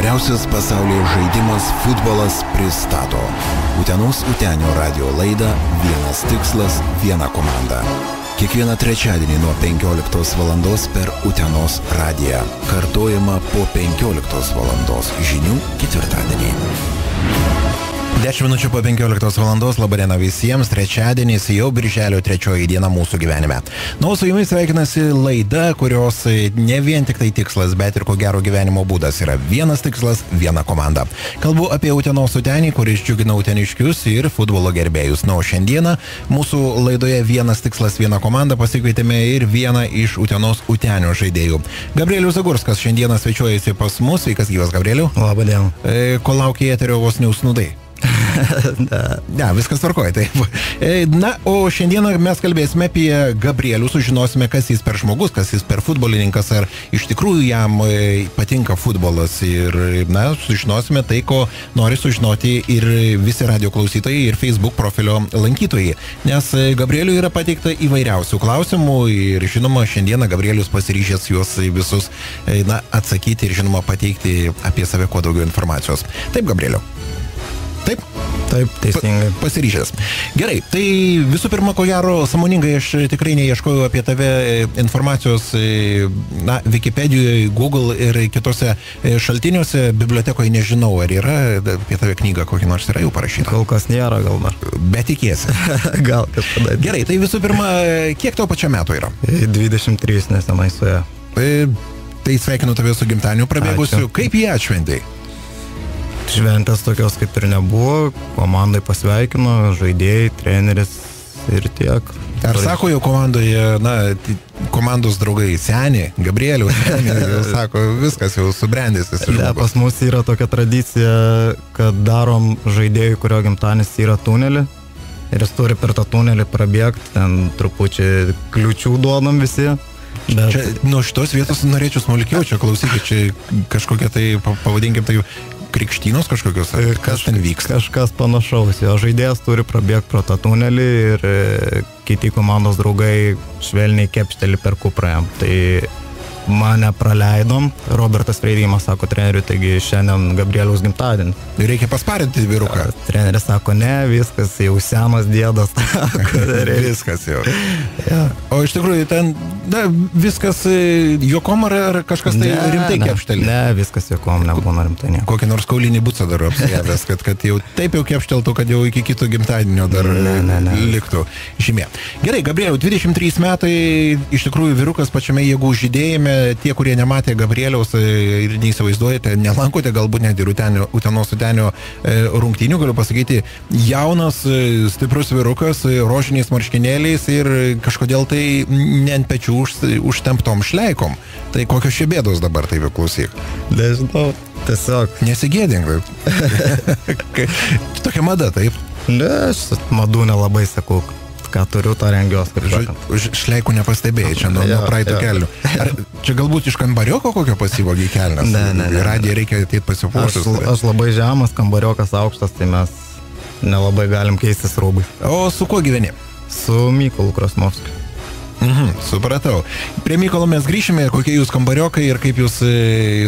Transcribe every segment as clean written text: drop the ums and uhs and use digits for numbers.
Populiariausias pasaulyje žaidimas futbolas pristato Utenos Utenio radio laidą Vienas tikslas, viena komanda. Kiekvieną trečiadienį nuo 15 valandos per Utenos radiją. Kartojama po 15 valandos žinių ketvirtadienį. 10 minučių po 15 valandos, laba diena visiems, trečiadienis jau birželio 3 diena mūsų gyvenime. Na, o su jumis sveikinasi laida, kurios ne vien tik tai tikslas, bet ir ko gero gyvenimo būdas yra vienas tikslas, viena komanda. Kalbu apie Utenos Utenį, kuris džiugina uteniškius ir futbolo gerbėjus. Na, o šiandieną mūsų laidoje vienas tikslas, viena komanda pasikvietėme ir vieną iš Utenos Utenio žaidėjų. Gabrielius Zagurskas šiandieną svečiuojasi pas mus. Sveikas gyvas, Gabrieliu. Labą dieną. Ko laukia eterio vos neužsnudai? Ne, viskas tvarkoja, taip. Na, o šiandieną mes kalbėsime apie Gabrielių, sužinosime, kas jis per žmogus, kas jis per futbolininkas, ar iš tikrųjų jam patinka futbolas. Ir, na, sužinosime tai, ko nori sužinoti ir visi radio klausytojai, ir Facebook profilio lankytojai. Nes Gabrieliui yra pateikta įvairiausių klausimų ir, žinoma, šiandieną Gabrielius pasiryžęs juos visus, na, atsakyti ir, žinoma, pateikti apie save kuo daugiau informacijos. Taip, Gabrieliu? Taip? Taip, teisingai. Pasiryžęs. Gerai, tai visų pirma, ko gero, sąmoningai aš tikrai neieškojau apie tave informacijos, na, Wikipedijoje, Google ir kitose šaltiniuose, bibliotekoje nežinau, ar yra apie tave knyga kokia nors yra jau parašyta. Kol kas nėra, gal dar. Bet tikėsi. Gal kažkada. Gerai, tai visų pirma, kiek tau pačio metų yra? 23 nesenai suėjo. Tai sveikinu tave su gimtadieniu prabėgusiu. Kaip jie atšventė? Šventės tokios kaip ir nebuvo, komandai pasveikino, žaidėjai, treneris ir tiek. Ar sako jau komandoje, na, komandos draugai, senį, Gabrielių, sako, viskas jau subrendęs. Ne, pas mus yra tokia tradicija, kad darom žaidėjų, kurio gimtadienis yra tunelį ir jis turi per tą tunelį prabėgti, ten trupučiai kliučių duodam visi. Bet... Čia, nuo šitos vietos norėčiau smulkiau, čia klausykit, čia kažkokia tai, pavadinkim tai, krikštynos kažkokios, kas ten vyksta? Kažkas panašaus, jo žaidėjas turi prabėgti pro tą tunelį ir kiti komandos draugai švelniai kepšteli per kuprą jam. Tai mane praleidom, Robertas Freidimas sako treneriui, taigi šiandien Gabrieliaus gimtadienis. Reikia pasparinti vyruką. Treneris sako, ne, viskas, jau senas dėdas. Viskas jau. Ja. O iš tikrųjų ten, na, viskas juokom ar kažkas tai rimtai kepštelė? Ne, viskas juokom, nebūna rimtai nieko. Kokį nors kaulinį bucą dar apsijavęs, kad jau taip jau kepšteltų, kad jau iki kito gimtadienio dar liktų žymė. Gerai, Gabrieliau, 23 metai, iš tikrųjų vyrukas pačiame jėgų žydėjime. Tie, kurie nematė Gabrieliaus ir neįsivaizduojate, nelankote galbūt net ir Utenos Utenio rungtynių, galiu pasakyti, jaunas, stiprus vyrukas, rožiniais marškinėliais ir kažkodėl tai ne ant pečių užtemptom šleikom. Tai kokios čia bėdos dabar, taip jau klausyk? Nežinau, tiesiog. Nesigėdink. Tokia mada, taip? Ne, aš madų nelabai sakau. Ką turiu, tą rengiuos, kaip sakant. Šleikų nepastebėjai čia nuo praeitų kelnių. Ar čia galbūt iš kambarioko kokio pasivogiai kelnes? Ne. Radiją reikia ateit pasipuoštis. Aš labai žemas, kambariokas aukštas, tai mes nelabai galim keistis rūbai. O su kuo gyveni? Su Mykolu Krasnovskiu. Supratau. Prie Mykolo mes grįšime, kokie jūs kambariokai ir kaip jūs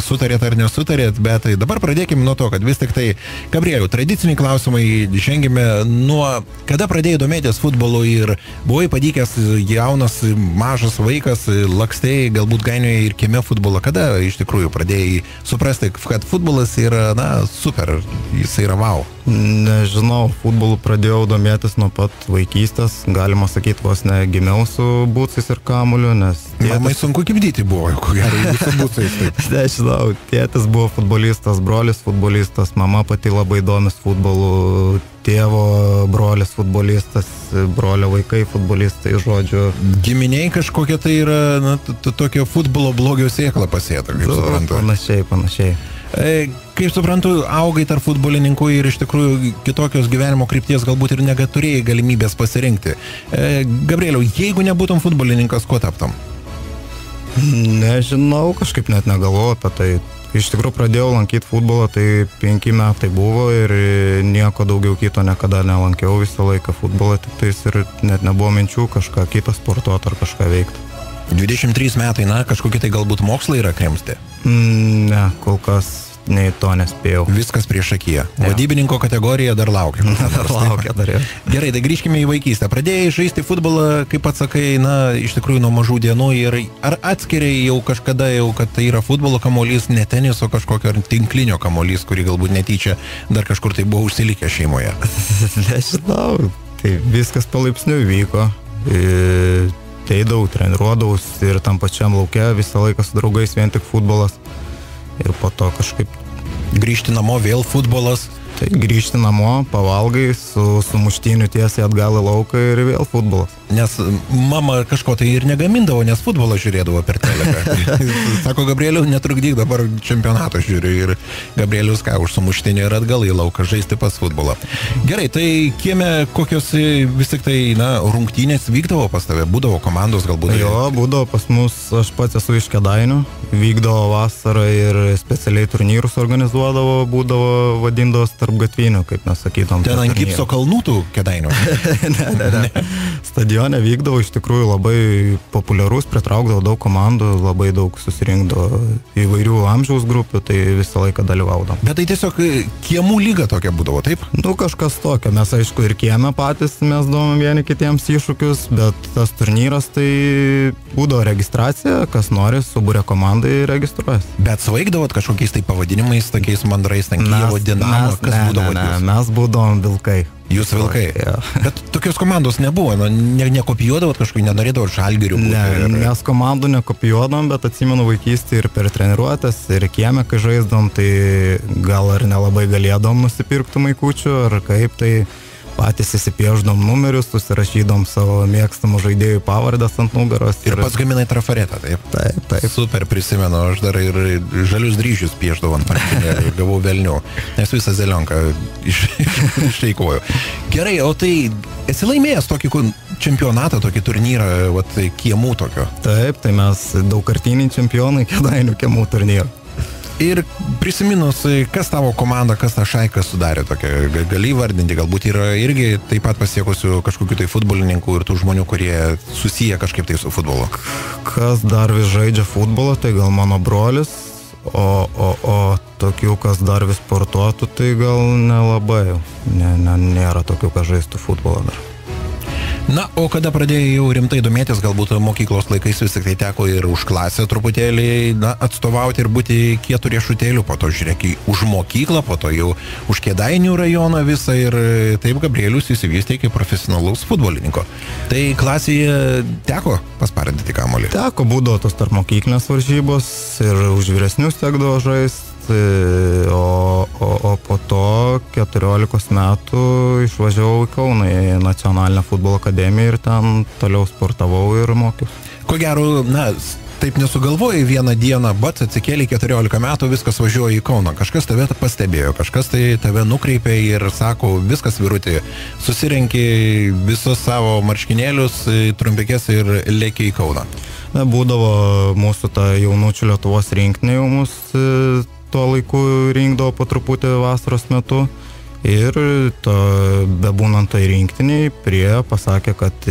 sutarėt ar nesutarėt, bet dabar pradėkime nuo to, kad vis tik tai, Gabrieliau, tradiciniai klausimai, žengime nuo kada pradėjai domėtis futbolu ir buvai padykęs jaunas, mažas vaikas, lakstėjai, galbūt gainioje ir kieme futbolą. Kada iš tikrųjų pradėjai suprasti, kad futbolas yra, na, super, jis yra wow? Nežinau, futbolu pradėjau domėtis nuo pat vaikystės, galima sakyti, vos ne gimiau su bucais ir kamuliu, nes... Mamai sunku kibdyti buvo, ko gero, su bucais. Nežinau, tėtis buvo futbolistas, brolis futbolistas, mama pati labai domis futbolu, tėvo brolis futbolistas, brolio vaikai futbolistai, žodžiu. Giminiai kažkokia tai yra, na, tokio futbolo blogio sėkla pasėta, kaip suprantu. Panašiai. Kaip suprantu, augai tarp futbolininkų ir iš tikrųjų kitokios gyvenimo krypties galbūt ir neturėjai galimybės pasirinkti. Gabrieliau, jeigu nebūtum futbolininkas, kuo taptum? Nežinau, kažkaip net negalvoju apie tai. Iš tikrųjų pradėjau lankyti futbolą, tai 5 metai buvo ir nieko daugiau kito niekada nelankiau, visą laiką futbolą, tik tais ir net nebuvo minčių kažką kitą sportuoti ar kažką veikti. 23 metai, na, kažkokie tai galbūt mokslai yra kremsti? Ne, kol kas nei to nespėjau. Viskas prieš akiją. Vadybininko kategorija dar laukia. Dar jau. Gerai, tai grįžkime į vaikystę. Pradėjai žaisti futbolą, kaip atsakai, iš tikrųjų nuo mažų dienų ir ar atskiriai jau kažkada, kad tai yra futbolo kamuolys, ne teniso kažkokio ar tinklinio kamuolys, kurį galbūt netyčia dar kažkur tai buvo užsilikę šeimoje? Nežinau, tai viskas palaipsniui vyko. Teidavau, treniruodavus ir tam pačiam lauke visą laiką su draugais vien tik futbolas. Ir po to kažkaip... Grįžti namo, vėl futbolas. Tai grįžti namo, pavalgai, su muštiniu tiesiai atgal į lauką ir vėl futbolas. Nes mama kažko tai ir negamindavo, nes futbolą žiūrėdavo per teleką. Sako, Gabrieliau, netrukdyk, dabar čempionatą žiūriu ir Gabrielius ką, už sumuštinį ir atgal į lauką žaisti pas futbolą. Gerai, tai kieme kokios vis tik tai, rungtynės vykdavo pas tave, būdavo komandos galbūt? Jo, būdavo pas mus, aš pats esu iš Kėdainių, vykdavo vasarą ir specialiai turnyrus organizuodavo, būdavo vadindavos tarp gatvinių, kaip mes sakytom. Ten ant Gipso kalnų tų Kėdainių? Ne. Stadione vykdavo iš tikrųjų labai populiarus, pritraukdavo daug komandų, labai daug susirinkdavo įvairių amžiaus grupių, tai visą laiką dalyvaudom. Bet tai tiesiog kiemų lyga tokia būdavo, taip? Kažkas tokio. Mes aišku ir kieme patys mesdavom vieni kitiems iššūkius, bet tas turnyras tai būdavo registracija, kas nori, subūrė komandai registruojas. Bet svaigdavot kažkokiais tai pavadinimais, tokiais mandrais, ten Kijevo Dinamo, kas būdavo? Mes būdavom Vilkai. Jūs Vilkai. Ja. Bet tokios komandos nebuvo, nekopijuodavot kažkokį, nenorėdavot Žalgirių būti? Ne, mes komandų nekopijuodavom, bet atsimenu vaikystį ir per treniruotės, ir kieme, kai žaisdavom, tai gal ar nelabai galėdavom nusipirkti maikučių, ar kaip, tai patys įsipieždom numerius, susirašydom savo mėgstamų žaidėjų pavardės ant nugaros. Ir pats gaminai trafaretą, taip? Taip. Super, prisimenu, aš dar ir žalius dryžius piešdavau ant marškinėlių ir gavau velnių, nes visą zelionką išeikvoju. Gerai, o tai esi laimėjęs tokį čempionatą, tokį turnyrą, kiemų tokio? Taip, tai mes daugkartiniai čempionai Kėdainių kiemų turnyrą. Ir prisiminus, kas tavo komanda, kas tą šaiką sudarė tokia, gali vardinti, galbūt yra irgi taip pat pasiekusių kažkokių tai futbolininkų ir tų žmonių, kurie susiję kažkaip tai su futbolu? Kas dar vis žaidžia futbolą, tai gal mano brolis, o tokių, kas dar vis sportuotų, tai gal nelabai, nėra tokių, kas žaistų futbolą dar. Na, o kada pradėjai jau rimtai domėtis, galbūt mokyklos laikais vis tik tai teko ir už klasę truputėlį atstovauti ir būti kietų riešutėlių, po to žiūrėk už mokyklą, po to jau už Kėdainių rajoną visą ir taip Gabrielius įsivystė kaip profesionalus futbolininko. Tai klasėje teko paspartinti kamuolį? Teko, būdavo tos tarp mokyklinės varžybos ir už vyresnius tekdavo žaisti. O po to 14 metų išvažiavau į Kauną į Nacionalinę futbolo akademiją ir ten toliau sportavau ir mokiausi. Ko gero, taip nesugalvojai vieną dieną, atsikėlė 14 metų, viskas važiuoja į Kauną. Kažkas tave pastebėjo, kažkas tai tave nukreipė ir sako, viskas vyruti, susirenki visus savo marškinėlius, trumpikės ir lėki į Kauną. Būdavo mūsų ta jaunučių Lietuvos rinktinė jau mus tuo laiku rinkdavo po truputį vasaros metu ir bebūnant tai rinktiniai pasakė, kad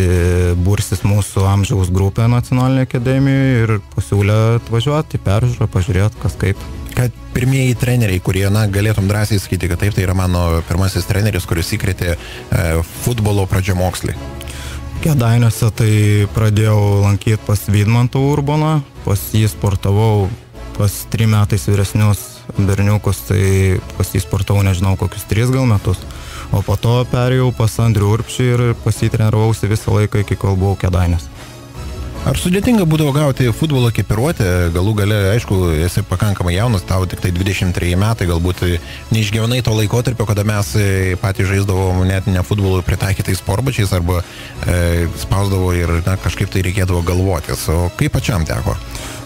bursis mūsų amžiaus grupė Nacionalinėje akademijoje ir pasiūlė atvažiuoti, peržiūrą, pažiūrėti, kas kaip. Kad pirmieji treneriai, kurie, galėtum drąsiai sakyti, kad taip, tai yra mano pirmasis treneris, kuris įkrėtė futbolo pradžiamokslį. Kėdainiuose tai pradėjau lankyti pas Vidmantą Urboną, pas jį sportavau pas 3 metais vyresnius berniukus, tai pas jį sportavau, nežinau, kokius 3 gal metus. O po to perėjau pas Andrių Urpšį ir pasitrenirausi visą laiką, iki kol buvau Kėdainiuose. Ar sudėtinga būdavo gauti futbolo ekipiruotę? Galų gale, aišku, esi pakankamai jaunas, tau tik tai 23 metai, galbūt neišgyvenai to laikotarpio, kada mes patys žaisdavom net ne futbolo pritaikytais sportbačiais arba spausdavo ir kažkaip tai reikėdavo galvotis. O kaip pačiam teko?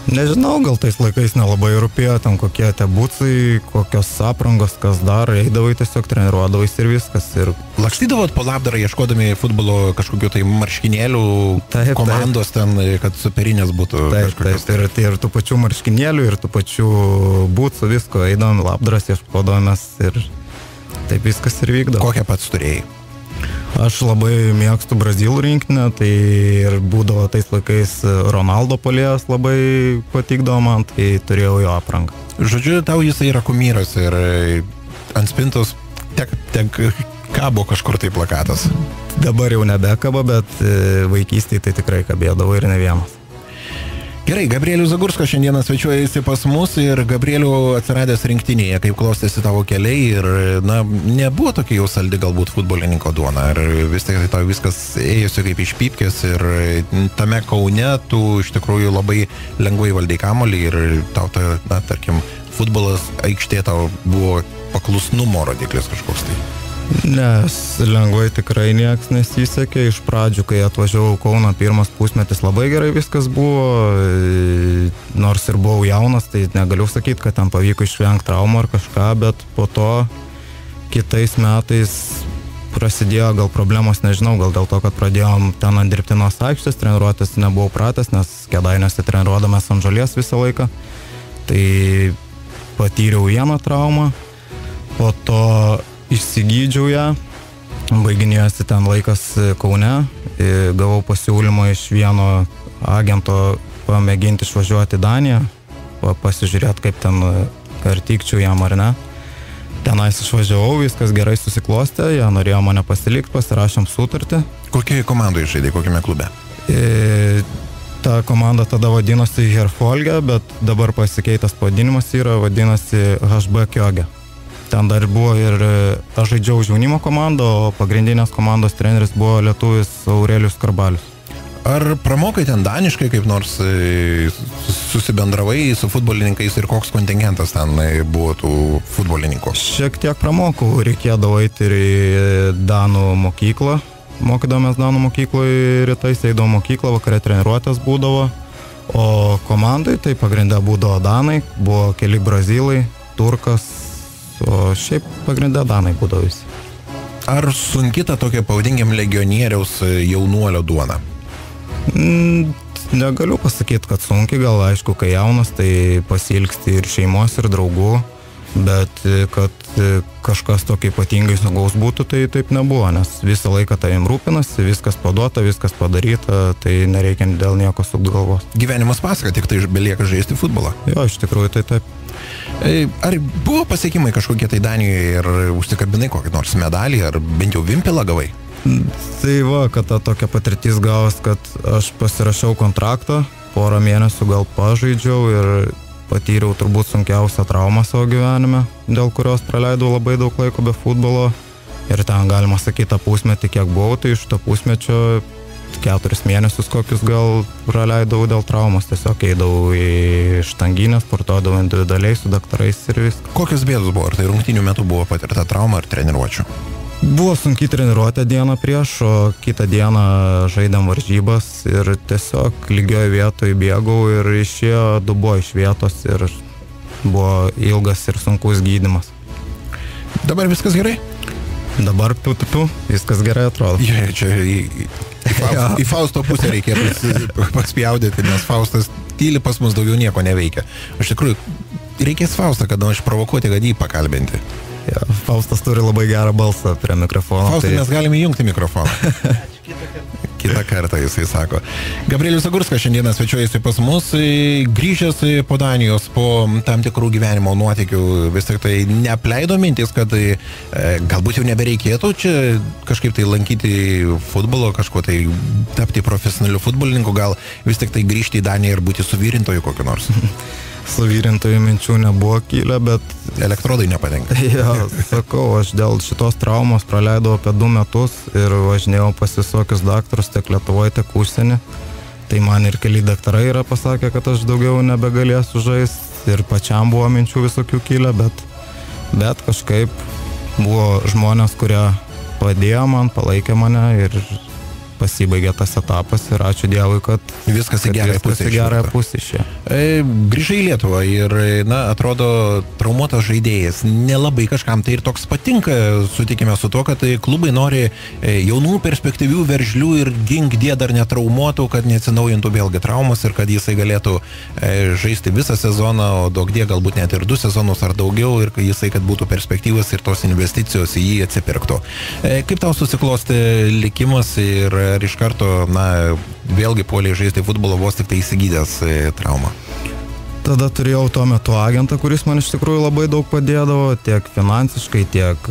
Nežinau, gal tais laikais nelabai rūpėjo, ten kokie tie bucai, kokios aprangos, kas dar, eidavai tiesiog treniruodavais ir viskas. Ir... Lakstydavot po labdarą ieškodami futbolo kažkokių tai marškinėlių, komandos ten, kad superinės būtų kažkokios. Taip, ir tų pačių marškinėlių, ir tų pačių bucų, visko, eidavom labdaras, ieškodavomės ir taip viskas ir vykdavo. Kokią pats turėjai? Aš labai mėgstu Brazilų rinktinę, tai ir būdavo tais laikais Ronaldo puolėjas labai patikdavo man, tai turėjau jo aprangą. Žodžiu, tau jisai yra kumyras ir ant spintos tek kabo kažkur tai plakatas. Dabar jau nebekaba, bet vaikystėje tai tikrai kabėdavo ir ne vienas. Gerai, Gabrielius Zagurskas šiandieną svečiuojasi pas mus ir Gabrieliu atsiradęs rinktinėje, kaip klostėsi tavo keliai ir, nebuvo tokia jau saldi galbūt futbolininko duona, ar vis tik tau viskas ėjosi kaip iš pypkės ir tame Kaune tu iš tikrųjų labai lengvai valdai kamuolį ir tau tarkim, futbolas aikštė tau buvo paklusnumo rodiklis kažkoks tai. Nes lengvai tikrai nieks nesisekė. Iš pradžių, kai atvažiavau Kauną, pirmas pusmetis labai gerai viskas buvo. Nors ir buvau jaunas, tai negaliu sakyti, kad ten pavyko išvengti traumų ar kažką, bet po to kitais metais prasidėjo gal problemos, nežinau, gal dėl to, kad pradėjom ten ant dirbtinos aikštės treniruotis, nebuvau pratęs, nes Kėdainiuose treniruodamės ant žolės visą laiką. Tai patyriau vieną traumą, po to išsigydžiau ją, baiginėjosi ten laikas Kaune, gavau pasiūlymą iš vieno agento pamėginti išvažiuoti į Daniją, pasižiūrėti, kaip ten, ar tikčiau jam ar ne. Tenais išvažiavau, viskas gerai susiklostė, jie norėjo mane pasilikti, pasirašėm sutartį. Kokioje komandoje žaidai, kokiame klube? Ta komanda tada vadinosi Herfolge, bet dabar pasikeitęs pavadinimas yra, vadinasi HB Kioge. Ten dar buvo ir aš žaidžiau jaunimo komandą, o pagrindinės komandos treneris buvo lietuvis Aurelijus Karbalius. Ar pramokai ten daniškai kaip nors susibendravai su futbolininkais ir koks kontingentas ten buvo tų futbolininkų? Šiek tiek pramokau, reikėdavo eiti ir į danų mokyklą. Mokydavomės danų mokykloje, rytais eidavo mokyklą, vakare treniruotės būdavo. O komandai tai pagrindę būdavo danai, buvo keli brazilai, turkas, o šiaip pagrindę danai būdavo visi. Ar sunki ta tokia, pavadinkim, legionieriaus jaunuolio duona? Negaliu pasakyti, kad sunkiai, gal aišku, kai jaunas, tai pasilgsti ir šeimos, ir draugų, bet kad kažkas tokio ypatingai sunkaus būtų, tai taip nebuvo, nes visą laiką tavim rūpinasi, viskas paduota, viskas padaryta, tai nereikia dėl nieko sukti galvos. Gyvenimas pasaka, tik tai belieka žaisti futbolą. Jo, iš tikrųjų tai taip. Ar buvo pasiekimai kažkokie tai Danijoje ir užsikabinai kokį nors medalį, ar bent jau vimpilą gavai? Tai va, kad ta tokia patirtis gavos, kad aš pasirašiau kontraktą, porą mėnesių gal pažaidžiau ir patyriau turbūt sunkiausią traumą savo gyvenime, dėl kurios praleidau labai daug laiko be futbolo. Ir ten galima sakyti, tą pusmetį kiek buvau, tai iš to pusmečio 4 mėnesius kokius gal praleidau dėl traumos, tiesiog eidavau į štanginę, sportuodavau individualiai su daktarais ir viską. Kokios bėdos buvo? Ar tai rungtynių metu buvo patirta trauma ar treniruočių? Buvo sunkiai treniruotė dieną prieš, o kitą dieną žaidėm varžybas ir tiesiog lygioje vietoje bėgau ir išėjo dubuo iš vietos ir buvo ilgas ir sunkus gydymas. Dabar viskas gerai? Dabar viskas gerai atrodo. Čia į Fausto pusę reikėtų paspjaudyti, nes Faustas tyli pas mus daugiau nieko neveikia. Iš tikrųjų, reikės Faustą kada išprovokuoti, kad jį pakalbinti. Ja, Faustas turi labai gerą balsą prie mikrofono. Faustai, mes galime įjungti mikrofoną. Kitą kartą jisai sako. Gabrielius Zagurskas šiandieną svečiuojasi pas mus, grįžęs po Danijos, po tam tikrų gyvenimo nuotykių, vis tik tai neapleido mintis, kad galbūt jau nebereikėtų čia kažkaip tai lankyti futbolo, kažko tai tapti profesionaliu futbolininku, gal vis tik tai grįžti į Daniją ir būti suvyrintoju kokiu nors. Suvyrintojų minčių nebuvo kilę, bet... Elektrodai nepatenka. Ja, sakau, aš dėl šitos traumos praleidau apie 2 metus ir važinėjau pas visokius daktarus tiek Lietuvoje, tiek užsienį. Tai man ir keli daktarai yra pasakę, kad aš daugiau nebegalėsiu žaisti ir pačiam buvo minčių visokių kilę, bet kažkaip buvo žmonės, kurie padėjo man, palaikė mane ir pasibaigė tas etapas ir ačiū Dievui, kad viskas į gerąją pusę išėjo. Grįžai į Lietuvą ir, atrodo, traumuotas žaidėjas. Nelabai kažkam tai ir toks patinka, sutikime su to, kad klubai nori jaunų perspektyvių veržlių ir gink die dar netraumuotų, kad neatsinaujintų vėlgi traumas ir kad jisai galėtų žaisti visą sezoną, o daug die galbūt net ir 2 sezonus ar daugiau ir jisai, kad būtų perspektyvas ir tos investicijos į jį atsipirktų. Kaip tau susiklosti likimas ir ar iš karto, vėlgi puolė žaisti futbolo vos tik tai įsigydęs traumą? Tada turėjau tuo metu agentą, kuris man iš tikrųjų labai daug padėdavo, tiek finansiškai, tiek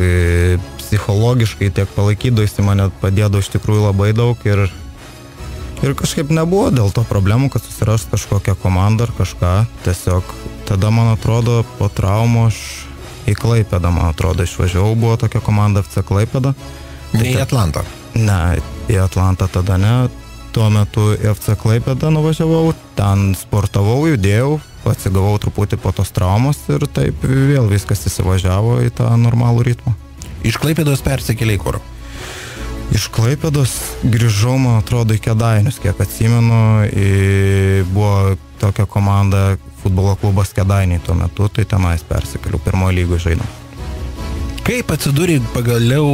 psichologiškai, tiek palaikydavo, jis mane padėdavo iš tikrųjų labai daug ir kažkaip nebuvo dėl to problemų, kad susirast kažkokią komandą ar kažką. Tiesiog tada, man atrodo, po traumų aš į Klaipėdą, man atrodo, išvažiavau, buvo tokia komanda FC Klaipėda. Ne į Atlantą? Ne, į Atlantą tada ne. Tuo metu į FC Klaipėdą nuvažiavau, ten sportavau, judėjau, atsigavau truputį po tos traumos ir taip vėl viskas įsivažiavo į tą normalų ritmą. Iš Klaipėdos persikėlė į kur? Iš Klaipėdos grįžau, man atrodo, į Kėdainius, kiek atsimenu, buvo tokia komanda, futbolo klubas Kėdainiai tuo metu, tai tenais persikėliau, pirmoje lygoje žaidžiau. Kaip atsidūrė pagaliau,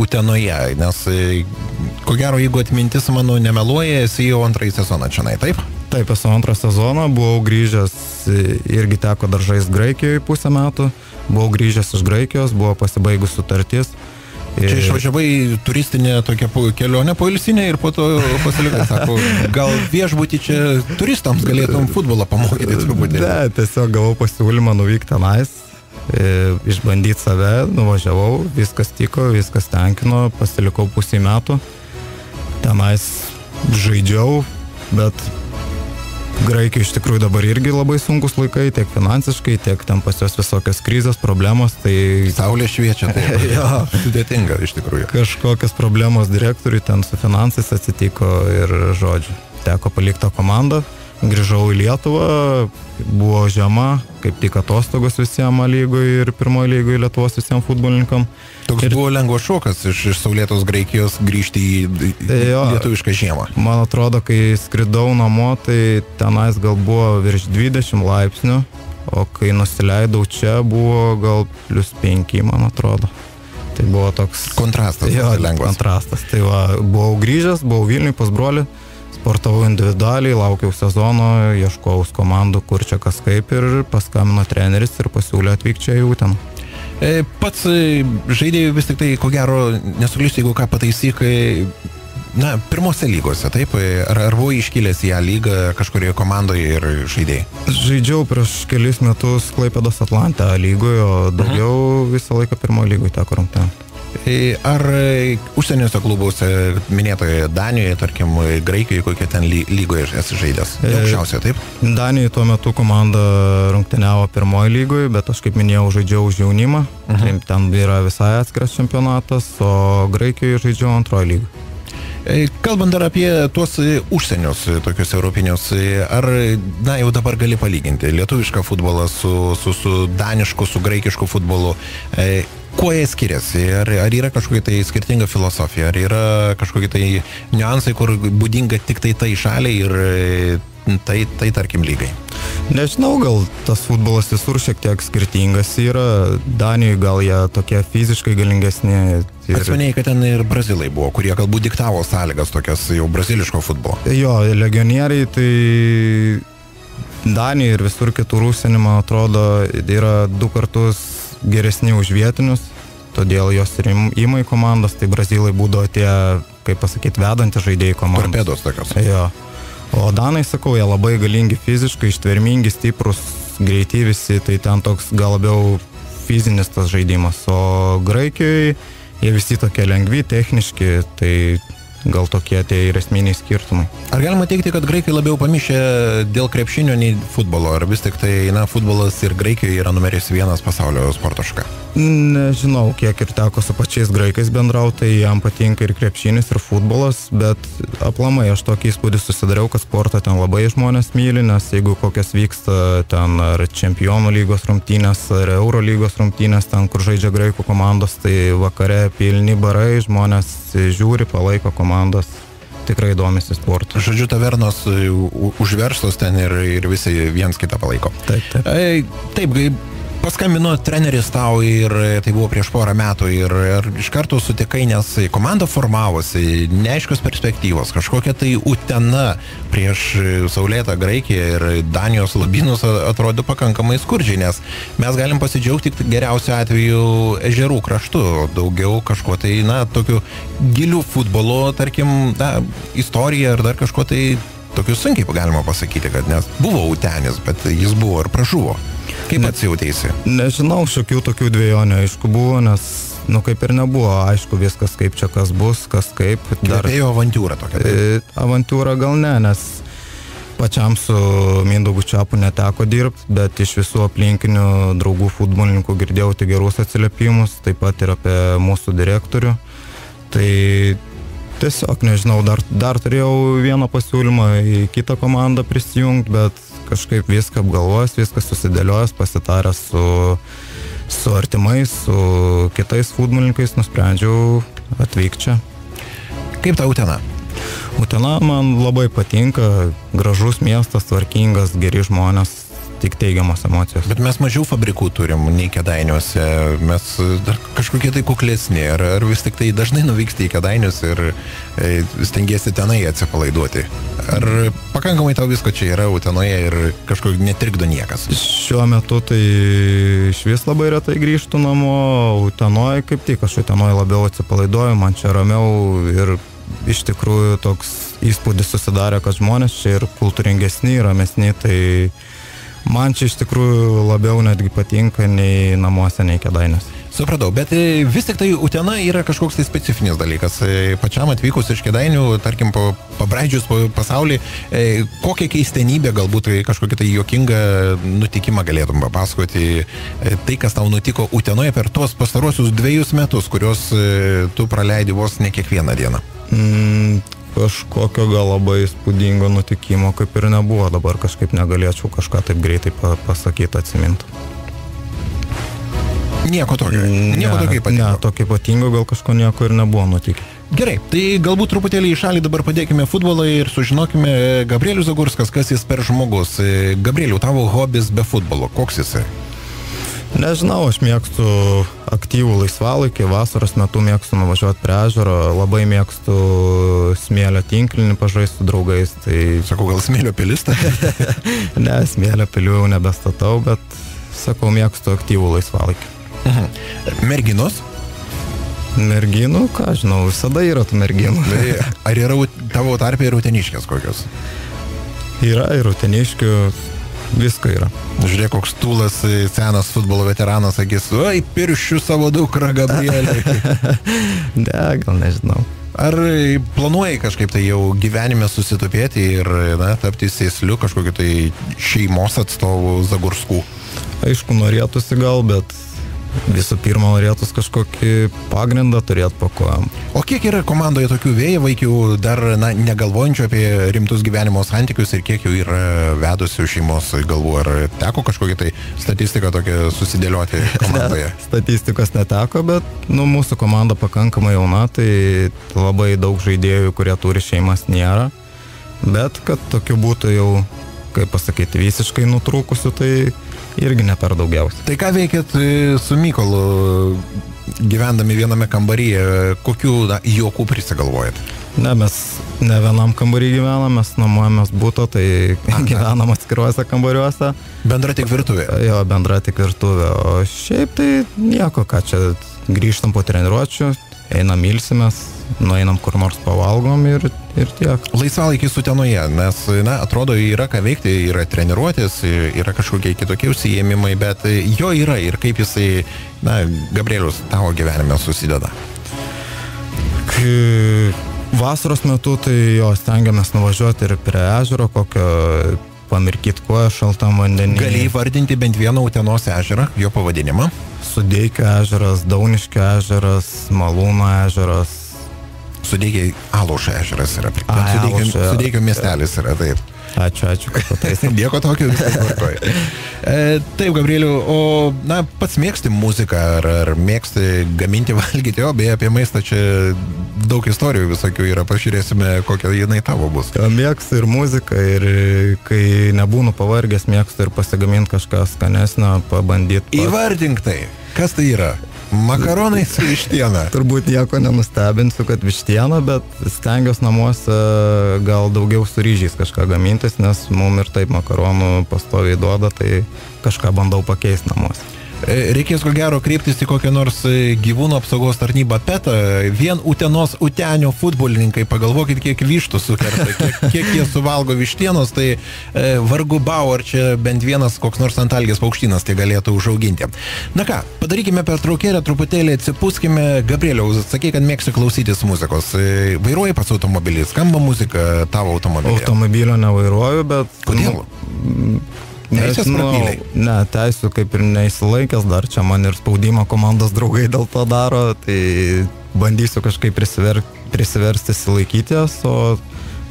Utenoje, nes ko gero, jeigu atmintis mano nemeluoja, esi jau 2 sezoną čionai, taip? Taip, esu 2 sezoną, buvau grįžęs, irgi teko dar žaisti Graikijoje pusę metų, buvau grįžęs iš Graikijos, buvo pasibaigus sutartis. Čia išvažiavai turistinę tokią kelionę poilsinę ir po to pasilikai, sako, gal viešbutį čia turistams galėtum futbolą pamokyti truputį? Ne, tiesiog gavau pasiūlymą nuvykti tenais, išbandyti save, nuvažiavau, viskas tiko, viskas tenkino, pasilikau pusę metų, tenais žaidžiau, bet Graikijoje iš tikrųjų dabar irgi labai sunkus laikai, tiek finansiškai, tiek ten pas jos visokios krizės, problemos, tai... Saulė šviečia, tai sudėtinga iš tikrųjų. Kažkokios problemos direktoriui ten su finansais atsitiko ir žodžiu, teko palikti tą komandą. Grįžau į Lietuvą, buvo žiema, kaip tik atostogos visiems lygoje ir pirmoje lygoje Lietuvos visiems futbolininkam. Toks buvo lengvas šokas iš saulėtos Graikijos grįžti į lietuvišką žiemą. Man atrodo, kai skridau namo, tai tenais gal buvo virš 20 laipsnių, o kai nusileidau čia, buvo gal +5, man atrodo. Tai buvo toks... Kontrastas, lengvas. Kontrastas. Tai buvau grįžęs, buvau Vilniui pas brolį. Sportavau individualiai, laukiau sezono, ieškojau komandų, kur čia kas kaip ir paskambino treneris ir pasiūlė atvykti čia į Uteną. Pats žaidėjų vis tik tai, ko gero, nesuklysiu, jeigu ką pataisyk, pirmose lygose, taip? Ar buvo iškilęs į A lygą kažkurioje komandoje ir žaidėjai? Žaidžiau prieš kelis metus Klaipėdos Atlante A lygoje, o daugiau visą laiką pirmoje lygoje teko rungtyniauti. Ar užsieniuose klubuose, minėtoje Danijoje, tarkim, Graikijoje, kokie ten lygoje esi žaidęs? Aukščiausia, taip? Danijoje tuo metu komanda rungtyniavo pirmoje lygoje, bet aš, kaip minėjau, žaidžiau už jaunimą. Ten yra visai atskiras čempionatas, o Graikijoje žaidžiau 2 lygoje. Kalbant dar apie tuos užsienius, tokius europinius, ar, jau dabar gali palyginti lietuvišką futbolą su danišku, su graikišku futbolu? Kuo jie skiriasi? Ar yra kažkokia tai skirtinga filosofija? Ar yra kažkokie tai niuansai, kur būdinga tik tai šaliai ir tai tarkim lygai? Nežinau, gal tas futbolas visur šiek tiek skirtingas yra. Danijoje gal jie tokie fiziškai galingesni. Atsiminėjai, kad ten ir brazilai buvo, kurie galbūt diktavo sąlygas tokias jau braziliško futbolo. Jo, legionieriai, tai Danijoje ir visur kitur užsienį, man atrodo, yra 2 kartus geresni už vietinius, todėl jos ir ima į komandas, tai brazilai būdavo tie, kaip pasakyti, vedantys žaidėjai komandos. Torpedos tokios. Jo. O danai, sakau, jie labai galingi fiziškai, ištvermingi, stiprus, greiti visi, tai ten toks gal labiau fizinis tas žaidimas. O Graikijoje jie visi tokie lengvi, techniški, tai gal tokie tie ir esminiai skirtumai. Ar galima teikti, kad graikai labiau pamišę dėl krepšinio nei futbolo? Ar vis tik tai, futbolas ir Graikijoje yra numeris 1 pasaulio sporto šaka? Nežinau, kiek ir teko su pačiais graikais bendrauti, tai jam patinka ir krepšinis, ir futbolas, bet aplamai aš tokį įspūdį susidariau, kad sportą ten labai žmonės myli, nes jeigu kokias vyksta ten ar čempionų lygos rungtynės, ar Euro lygos rungtynės, ten kur žaidžia graikų komandos, tai vakare pilni barai, žmonės žiūri, palaiko komandos. tikrai domisi sportu. Žodžiu, tavernos užverstos ten ir visi viens kitą palaiko. Taip. Taip, paskambino treneris tau ir tai buvo prieš porą metų ir iš karto sutikai, nes komanda formavosi, neaiškios perspektyvos, kažkokia tai Utena prieš saulėtą Graikiją ir Danijos lobynus atrodo pakankamai skurdžiai, nes mes galim pasidžiaugti geriausiu atveju ežerų kraštu, daugiau kažko tai, tokiu giliu futbolo, tarkim, istorija ar dar kažko tai tokiu sunkiai galima pasakyti, kad nes buvo Utenis, bet jis buvo ir pražuvo. Kaip atsijautėsi? Nežinau, šiokių tokių dviejonių, aišku, buvo, nes, kaip ir nebuvo, aišku, viskas kaip čia kas bus, kas kaip. Kvepėjo avantūra tokia. Avantūra gal ne, nes pačiam su Mindaugu Čiapu neteko dirbti, bet iš visų aplinkinių draugų futbolininkų girdėjau tik gerus atsiliepimus, taip pat ir apie mūsų direktorių. Tai tiesiog, nežinau, dar turėjau vieną pasiūlymą į kitą komandą prisijungti, bet kažkaip viską apgalvojęs, viskas susidėliojęs, pasitaręs su artimais, su kitais futbolininkais, nusprendžiau atvykti čia. Kaip ta Utena? Utena man labai patinka, gražus miestas, tvarkingas, geri žmonės, tik teigiamos emocijos. Bet mes mažiau fabrikų turim nei Kėdainiuose, mes dar kažkokie tai kuklesni, ar vis tik tai dažnai nuvyksti į Kėdainius ir stengiesi tenai atsipalaiduoti? Ar pakankamai tau visko čia yra Utenoje ir kažko netrikdo niekas? Šiuo metu tai iš vis labai retai grįžtu namo, Utenoje kaip tik, aš Utenoje labiau atsipalaiduoju, man čia ramiau ir iš tikrųjų toks įspūdis susidarė, kad žmonės čia ir kultūringesni, ramesni, tai man čia iš tikrųjų labiau netgi patinka nei namuose, nei Kėdainiuose. Supratau, bet vis tik tai Utena yra kažkoks tai specifinis dalykas. Pačiam atvykus iš Kėdainių, tarkim, pabraidžius po pasaulį, kokią keistenybę, galbūt kažkokį tai juokingą nutikimą galėtum papasakoti, tai, kas tau nutiko Utenoje per tuos pastaruosius 2 metus, kuriuos tu praleidi vos ne kiekvieną dieną. Kažkokio gal labai įspūdingo nutikimo kaip ir nebuvo, dabar kažkaip negalėčiau kažką taip greitai pasakyti, atsiminti. Nieko tokio ypatingo. Ne, tokio ypatingo gal kažko nieko ir nebuvo nutikę. Gerai, tai galbūt truputėlį į šalį dabar padėkime futbolą ir sužinokime Gabrielius Zagurskas, kas jis per žmogus. Gabrieliu, tavo hobis be futbolo, koks jisai? Nežinau, aš mėgstu aktyvų laisvalaikį, vasaros metu mėgstu nuvažiuoti prie ežero, labai mėgstu smėlio tinklinį pažaisti su draugais. Tai... Sakau, gal smėlio pilis? Ne, smėlio pilių jau nebestatau, bet sakau, mėgstu aktyvų laisvalaikį. Merginos? Merginų, ką žinau, visada yra tų merginų. Ar yra tavo tarpe ir uteniškės kokios? Yra ir uteniškių. Visko yra. Žiūrėk, koks tūlas, senas futbolo veteranas, sakys, oi, piršiu savo dukrą Gabrielį. Ne, gal nežinau. Ar planuoji kažkaip tai jau gyvenime susitupėti ir tapti sėsliu kažkokiu tai šeimos atstovų Zagurskų? Aišku, norėtųsi gal, bet visų pirma norėtus kažkokį pagrindą turėti po kojom. O kiek yra komandoje tokių vėjavaikių, dar negalvojančių apie rimtus gyvenimo santykius ir kiek jų yra vedusių šeimos galvų? Ar teko kažkokią tai statistiką tokią susidėlioti komandoje? Statistikos neteko, bet mūsų komanda pakankamai jauna, tai labai daug žaidėjų, kurie turi šeimas, nėra. Bet kad tokių būtų jau, kaip pasakyti, visiškai nutrūkusių, tai irgi ne per daugiausiai. Tai ką veikėt su Mykolu gyvendami viename kambaryje, kokių juokų prisigalvojat? Ne, mes ne vienam kambarį gyvenam, mes nuomojamės buto, tai gyvenam atskiruose kambariuose. Bendra tik virtuvė? Jo, bendra tik virtuvė, o šiaip tai nieko, ką čia grįžtam po treniruočių, einam ilsimės, nueinam kur nors pavalgom ir tiek. Laisvalaikis Utenoje, nes, atrodo, yra ką veikti, yra treniruotis, yra kažkokie kitokie užsiėmimai, bet jo yra ir kaip jisai, Gabrielius, tavo gyvenime susideda? Vasaros metu tai jo stengiamės nuvažiuoti ir prie ežero, kokio pamirkyti koją šaltam vandenį. Gali įvardinti bent vieną Utenos ežerą, jo pavadinimą? Sudeikio ežeras, Dauniškio ežeras, Malūno ežeras. Sudeikiai Alušo ežeras yra. Sudeikio miestelis yra, taip. Ačiū, kad pataisai. Nieko tokio, viskas tvarkoja. Taip, Gabrieliau, o pats mėgsti muziką ar mėgsti gaminti, valgyti, o beje, apie maistą čia daug istorijų visokių yra, pažiūrėsime, kokia jinai tavo bus. Mėgstu ir muziką, ir kai nebūnu pavargęs, mėgstu ir pasigaminti kažką skanesnio, pabandyti. Įvardink tai, kas tai yra? Makaronai su vištiena. Turbūt nieko nenustebinsiu, kad vištiena, bet stengiuosi namuose gal daugiau su ryžiais kažką gamintis, nes mum ir taip makaronų pastoviai duoda, tai kažką bandau pakeisti namuose. Reikės ko gero kreiptis į kokią nors gyvūnų apsaugos tarnybą PETA. Vien Utenos Utenio futbolininkai, pagalvokit, kiek vištų sukerta, kiek jie suvalgo vištienos, tai vargu bau, ar čia bent vienas koks nors antalgės paukštynas tai galėtų užauginti. Na ką, padarykime pertraukėlę, truputėlį atsipūskime. Gabrieliau, sakei, kad mėgsi klausytis muzikos. Vairuoji pats automobilį, skamba muzika tavo automobilį? Automobilio nevairuoju, bet... Kodėl? Teisės prapyliai? Ne, teisų kaip ir neįsilaikęs, dar čia man ir spaudimo komandos draugai dėl to daro, tai bandysiu kažkaip prisiversti silaikyti jas, o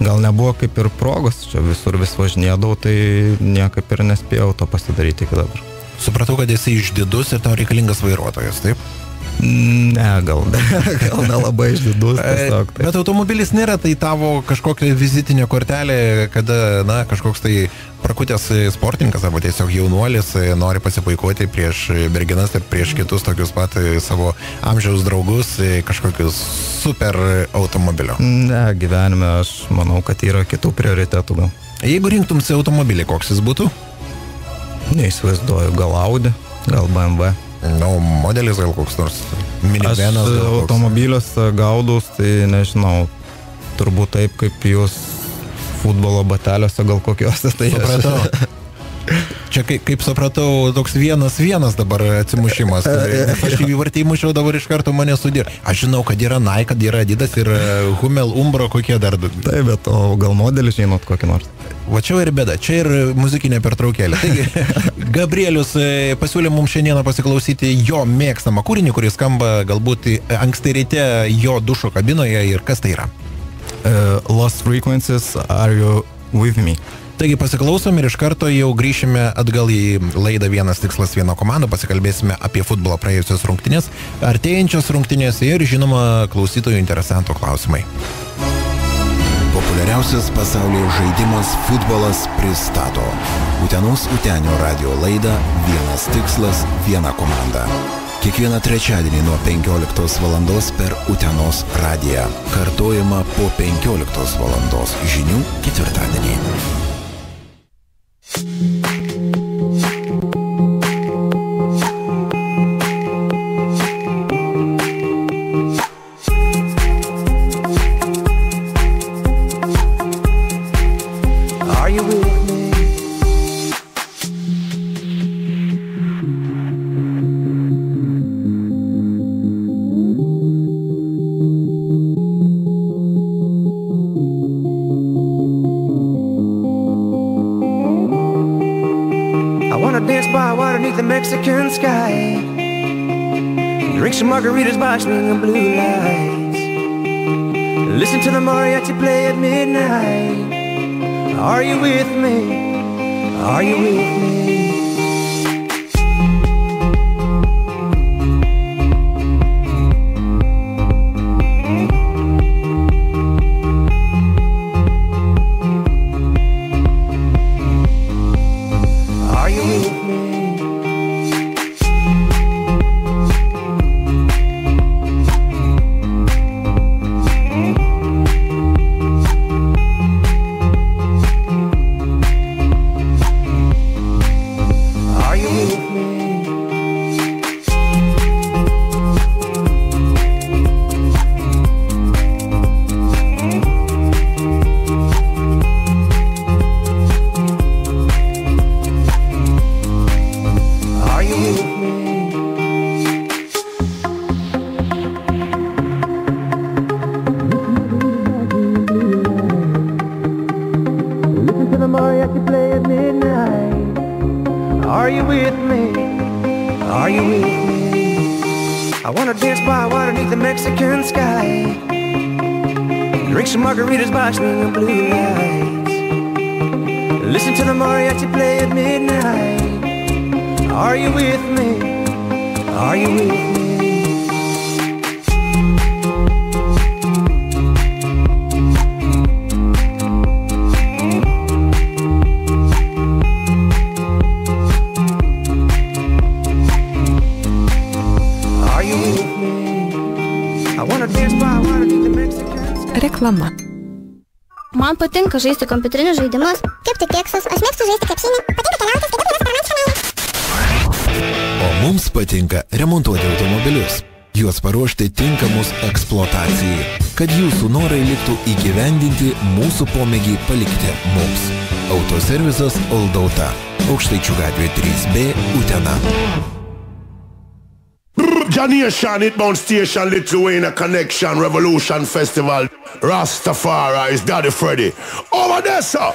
gal nebuvo kaip ir progos, čia visur vis važinėdavau, tai niekaip ir nespėjau to pasidaryti iki dabar. Supratau, kad esi išdidus ir tau reikalingas vairuotojas, taip? Ne, gal nelabai išdidus tiesiog. Taip. Bet automobilis nėra tai tavo kažkokia vizitinė kortelė, kada, kažkoks tai prakutęs sportininkas arba tiesiog jaunuolis nori pasipuikuoti prieš merginas ir prieš kitus tokius pat savo amžiaus draugus kažkokius super automobilio. Ne, gyvenime aš manau, kad yra kitų prioritetų gal. Jeigu rinktumsi automobilį, koks jis būtų? Neįsivaizduoju, gal Audi, gal BMW. Modelis gal koks nors minivenas. Aš automobiliuose gaudus, tai nežinau, turbūt taip kaip jūs futbolo bateliuose gal kokiuose. Tai supratau. Čia kaip supratau, toks 1-1 dabar atsimušimas. Aš į vartį įmušiau, dabar iš karto mane sudir. Aš žinau, kad yra Nike, kad yra Adidas ir Hummel, Umbro, kokie dar. Taip, bet o gal modelis žinot kokį nors? Va čia ir bėda, čia ir muzikinė pertraukėlė. Taigi, Gabrielius pasiūlė mums šiandieną pasiklausyti jo mėgstamą kūrinį, kuris skamba galbūt anksti ryte jo dušo kabinoje. Ir kas tai yra? Lost Frequencies, Are You With Me? Taigi pasiklausom ir iš karto jau grįšime atgal į laidą Vienas tikslas, viena komanda, pasikalbėsime apie futbolą praėjusios rungtynės, artėjančios rungtynės ir, žinoma, klausytojų interesantų klausimai. Populiariausias pasaulyje žaidimas futbolas pristato Utenos Utenio radio laidą Vienas tikslas, viena komanda. Kiekvieną trečiadienį nuo 15 valandos per Utenos radiją. Kartojama po 15 valandos žinių ketvirtadienį. Mexican sky, drink some margaritas by swinging blue lights, listen to the mariachi play at midnight. Are you with me? Are you with me? Listen to the mariachi play at midnight. Are you with me? Are you with me? Reklama. Man patinka žaisti kompiuterinius žaidimus. Kepti keksus, aš mėgstu žaisti krepšinį. Patinka keliauti, skaityti restoranus kanalus. O mums patinka remontuoti automobilius. Juos paruošti tinkamus eksploatacijai, kad jūsų norai liktų įgyvendinti, mūsų pomėgį palikti mums. Autoservisas Oldauta. Aukštaičių gatvė 3B, Utena. Janation, it bound station, Lithuania Connection, Revolution Festival, Rastafari, Daddy Freddy. Over there, sir!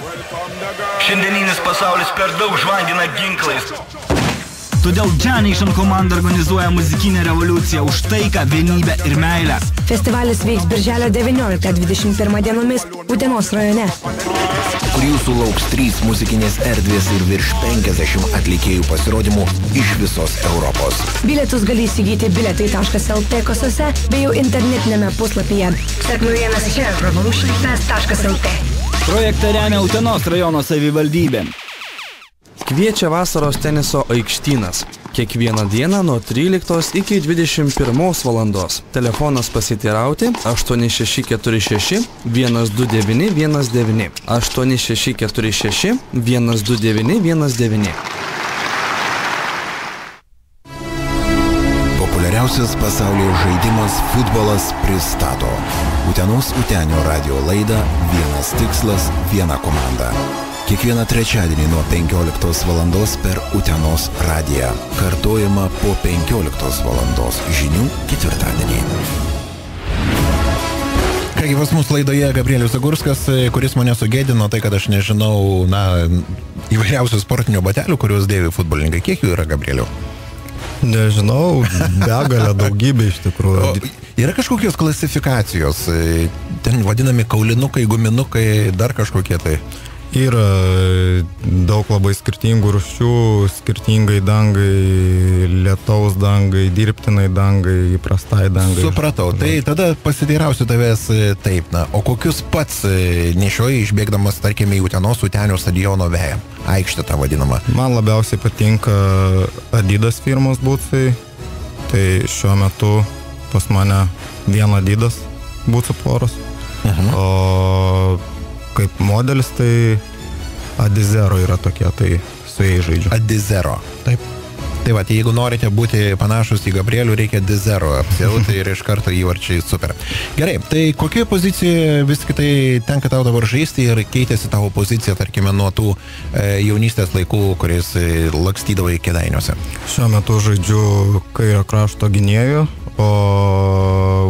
Šiandieninis pasaulis per daug žvangina ginklais. Todėl Janation komanda organizuoja muzikinę revoliuciją už taiką, vienybę ir meilę. Festivalis vyks birželio 19-21 dienomis Utenos rajone, kur jūsų lauks 3 muzikinės erdvės ir virš 50 atlikėjų pasirodymų iš visos Europos. Bilietus gali įsigyti biletai.lt kasose bei jau internetinėme puslapyje. Sek naujienas čia revolutionfest.lt. Projektą remia Utenos rajono savivaldybė. Kviečia vasaros teniso aikštynas. Kiekvieną dieną nuo 13 iki 21 valandos. Telefonas pasiteirauti 8646 12919. 8646 12919. Populiariausias pasaulyje žaidimas futbolas pristato Utenos Utenio radio laidą Vienas tikslas, viena komanda. Kiekvieną trečiadienį nuo 15 valandos per Utenos radiją. Kartojama po 15 valandos žinių ketvirtadienį. Kągi, pas mus laidoje Gabrielius Zagurskas, kuris mane sugėdino, tai kad aš nežinau, įvairiausių sportinių batelių, kuriuos dėvi futbolininkai. Kiek jų yra, Gabrieliau? Nežinau, begalė daugybė iš tikrųjų. Yra kažkokios klasifikacijos, ten vadinami kaulinukai, guminukai, dar kažkokie tai? Yra daug labai skirtingų rūšių, skirtingai dangai, lietaus dangai, dirbtinai dangai, įprastai dangai. Supratau, tai tada pasiteirausiu tavęs taip, o kokius pats nešioji išbėgdamas, tarkime, į Utenos Utenio stadiono veją, aikštę tą vadinamą? Man labiausiai patinka Adidas firmos butsai, tai šiuo metu pas mane vien Adidas butsų poros, o kaip modelis, tai Adizero yra tokie, tai su jais žaidžiu. Adizero. Taip. Tai va, jeigu norite būti panašus į Gabrielių, reikia Adizero apsiauti ir iš karto įvarčiai super. Gerai, tai kokioje pozicijoje vis kitai tenka tau dabar žaisti ir keitėsi tavo pozicija, tarkime, nuo tų jaunystės laikų, kuris lakstydavo į Kėdainiuose? Šiuo metu žaidžiu kairio krašto gynėjų, o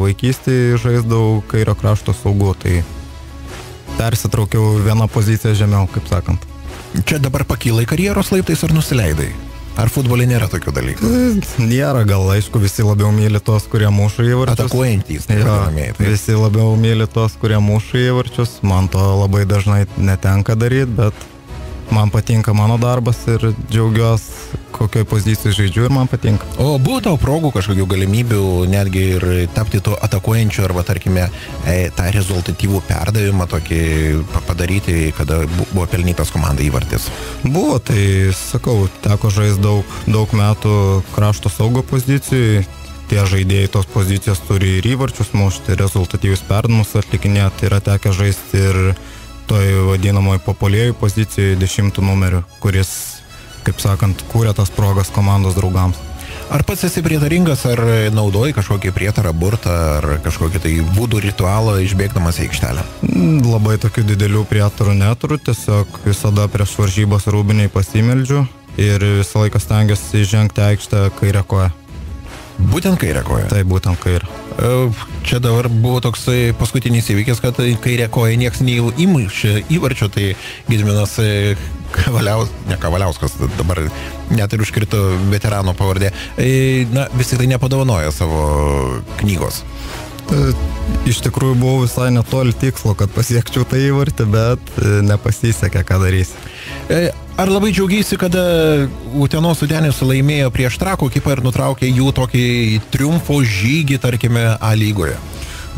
vaikystėje žaisdavau kairio krašto saugu, tai persitraukiau vieną poziciją žemiau, kaip sakant. Čia dabar pakylai karjeros laiptais ar nusileidai? Ar futbolė nėra tokių dalykų? Nėra, gal aišku, visi labiau myli tos, kurie muša įvarčius. Atakuojantys. Visi labiau myli tos, kurie muša įvarčius. Man to labai dažnai netenka daryti, bet man patinka mano darbas ir džiaugiuosi, kokioj pozicijai žaidžiu ir man patinka. O buvo tau progų kažkokių galimybių netgi ir tapti tuo atakuojančiu arba, tarkime, tą rezultatyvų perdavimą tokį padaryti, kada buvo pelnytas komandai įvartis? Buvo, tai sakau, teko žaisti daug metų krašto saugo pozicijai. Tie žaidėjai tos pozicijos turi ir įvarčius mušti, rezultatyvius perdavimus atlikinėti. Yra tekę žaisti ir toj vadinamoje populiariai pozicijoje 10 numerių, kuris, kaip sakant, kūrė tas progas komandos draugams. Ar pats esi prietaringas, ar naudoji kažkokį prietarą, burtą, ar kažkokį tai vudų ritualą išbėgdamas į aikštelę? Labai tokių didelių prietarų neturiu, tiesiog visada prieš varžybas rūbiniai pasimeldžiu ir visą laiką stengiuosi žengti aikštę kairę koją. Būtent kairę koją? Tai būtent kairę. Čia dabar buvo toksai paskutinis įvykis, kad kairę koją nieks neįmušė įvarčio, tai Gediminas Kavaliauskas dabar net ir užkrito veterano pavardė. Na, visi tai nepadovanoja savo knygos. Iš tikrųjų buvau visai netoli tikslo, kad pasiekčiau tą įvartį, bet nepasisekė, ką darysi. Ar labai džiaugiasi, kada Utenos Utenis laimėjo prieš Trakų ekipą ir nutraukė jų tokį triumfo žygį, tarkime, A lygoje?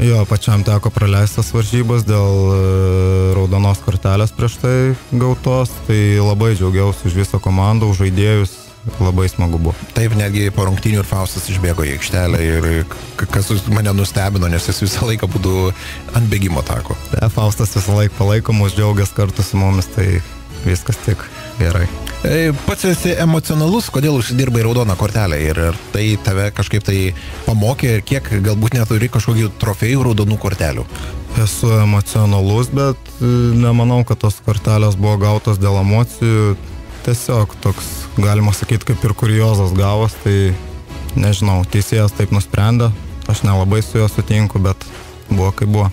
Jo, pačiam teko praleistas varžybas dėl raudonos kortelės prieš tai gautos, tai labai džiaugiausi už visą komandą, už žaidėjus. Labai smagu buvo. Taip, netgi po rungtynių ir Faustas išbėgo į aikštelę ir kas mane nustebino, nes jis visą laiką būtų ant bėgimo tako. Faustas visą laiką palaiko mus, džiaugias kartu su mumis, tai viskas tik gerai. Pats esi emocionalus, kodėl užsidirbai raudoną kortelę ir tai tave kažkaip tai pamokė ir kiek galbūt neturi kažkokių trofėjų raudonų kortelių? Esu emocionalus, bet nemanau, kad tos kortelės buvo gautos dėl emocijų. Tiesiog toks, galima sakyti, kaip ir kuriozas gavos, tai nežinau, teisėjas taip nusprendė, aš nelabai su juo sutinku, bet buvo kaip buvo.